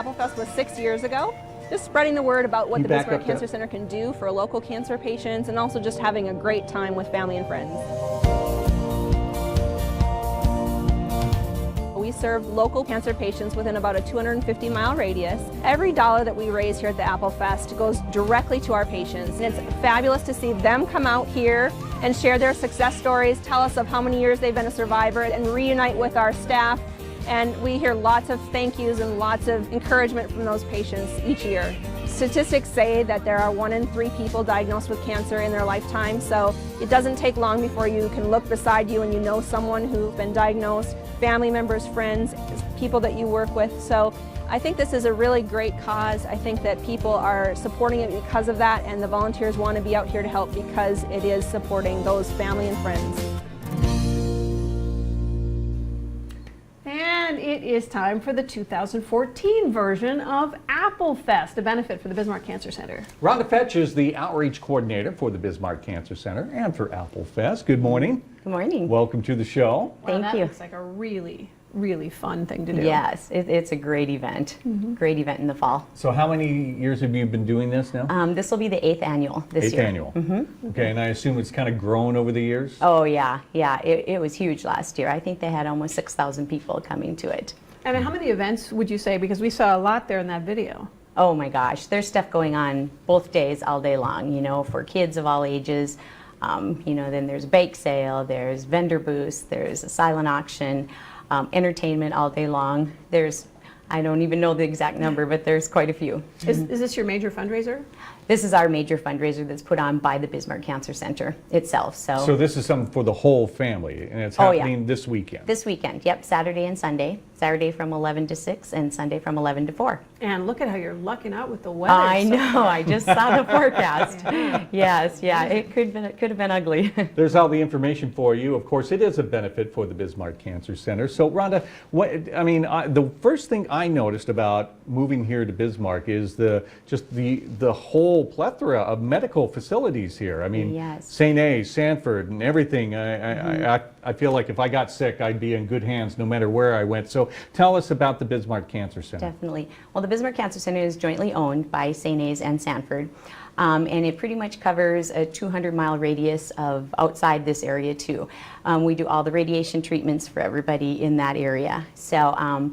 Applefest was 6 years ago. Just spreading the word about what the back Bismarck up Cancer there. Center can do for local cancer patients, and also just having a great time with family and friends. We serve local cancer patients within about a 250-mile radius. Every dollar that we raise here at the Applefest goes directly to our patients, and it's fabulous to see them come out here and share their success stories, tell us of how many years they've been a survivor, and reunite with our staff. And we hear lots of thank yous and lots of encouragement from those patients each year. Statistics say that there are 1 in 3 people diagnosed with cancer in their lifetime, so it doesn't take long before you can look beside you and you know someone who's been diagnosed, family members, friends, people that you work with. So I think this is a really great cause. I think that people are supporting it because of that, and the volunteers want to be out here to help because it is supporting those family and friends. And it is time for the 2014 version of Applefest, a benefit for the Bismarck Cancer Center. Rhonda Fetch is the outreach coordinator for the Bismarck Cancer Center and for Applefest. Good morning. Good morning. Welcome to the show. Wow, Thank you. Looks like a really fun thing to do. Yes, it's a great event. Great event in the fall. So how many years have you been doing this now? This will be the 8th annual this year. 8th annual. Okay, and I assume it's kind of grown over the years? Oh yeah. It was huge last year. I think they had almost 6,000 people coming to it. And how many events would you say? Because we saw a lot there in that video. Oh my gosh, there's stuff going on both days, all day long, you know, for kids of all ages. You know, then there's a bake sale, there's vendor booths, there's a silent auction, entertainment all day long. There's, I don't even know the exact number, but there's quite a few. Is this your major fundraiser? This is our major fundraiser that's put on by the Bismarck Cancer Center itself. So this is something for the whole family, and it's Oh, yeah. happening this weekend. This weekend, yep, Saturday and Sunday. Saturday from 11 to 6 and Sunday from 11 to 4. And look at how you're lucking out with the weather. I so know, far. I just saw the forecast. Yes, yeah, it could have been ugly. There's all the information for you. Of course, it is a benefit for the Bismarck Cancer Center. So, Rhonda, the first thing I noticed about moving here to Bismarck is the whole plethora of medical facilities here. I mean, Yes. St. A, Sanford, and everything. I feel like if I got sick, I'd be in good hands no matter where I went. So, tell us about the Bismarck Cancer Center. Definitely. Well, the Bismarck Cancer Center is jointly owned by St. A's and Sanford. And it pretty much covers a 200-mile radius of outside this area too. We do all the radiation treatments for everybody in that area. So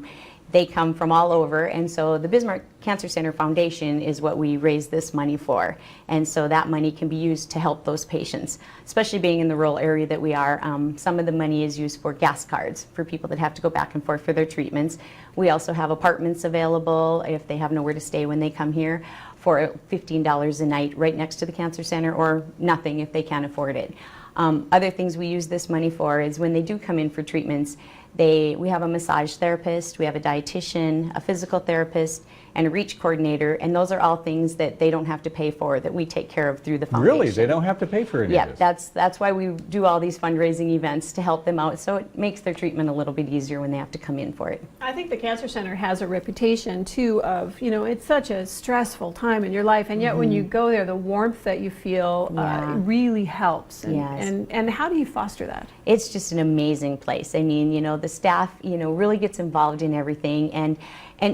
they come from all over, and so the Bismarck Cancer Center Foundation is what we raise this money for. And so that money can be used to help those patients, especially being in the rural area that we are. Some of the money is used for gas cards for people that have to go back and forth for their treatments. We also have apartments available if they have nowhere to stay when they come here for $15 a night right next to the cancer center, or nothing if they can't afford it. Other things we use this money for is when they do come in for treatments, we have a massage therapist, we have a dietitian, a physical therapist, and a reach coordinator, and those are all things that they don't have to pay for, that we take care of through the foundation. Really? They don't have to pay for any Yeah, of this? that's why we do all these fundraising events, to help them out, so it makes their treatment a little bit easier when they have to come in for it. I think the Cancer Center has a reputation too of, you know, it's such a stressful time in your life, and yet when you go there, the warmth that you feel Yeah. really helps. And, Yes. and how do you foster that? It's just an amazing place. I mean, you know, the staff, you know, really gets involved in everything, and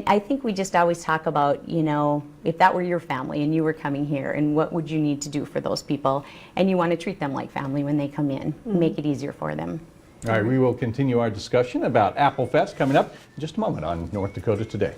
I think we just always talk about, you know, if that were your family and you were coming here, and what would you need to do for those people, and you want to treat them like family when they come in, make it easier for them. All right, we will continue our discussion about Applefest coming up in just a moment on North Dakota Today.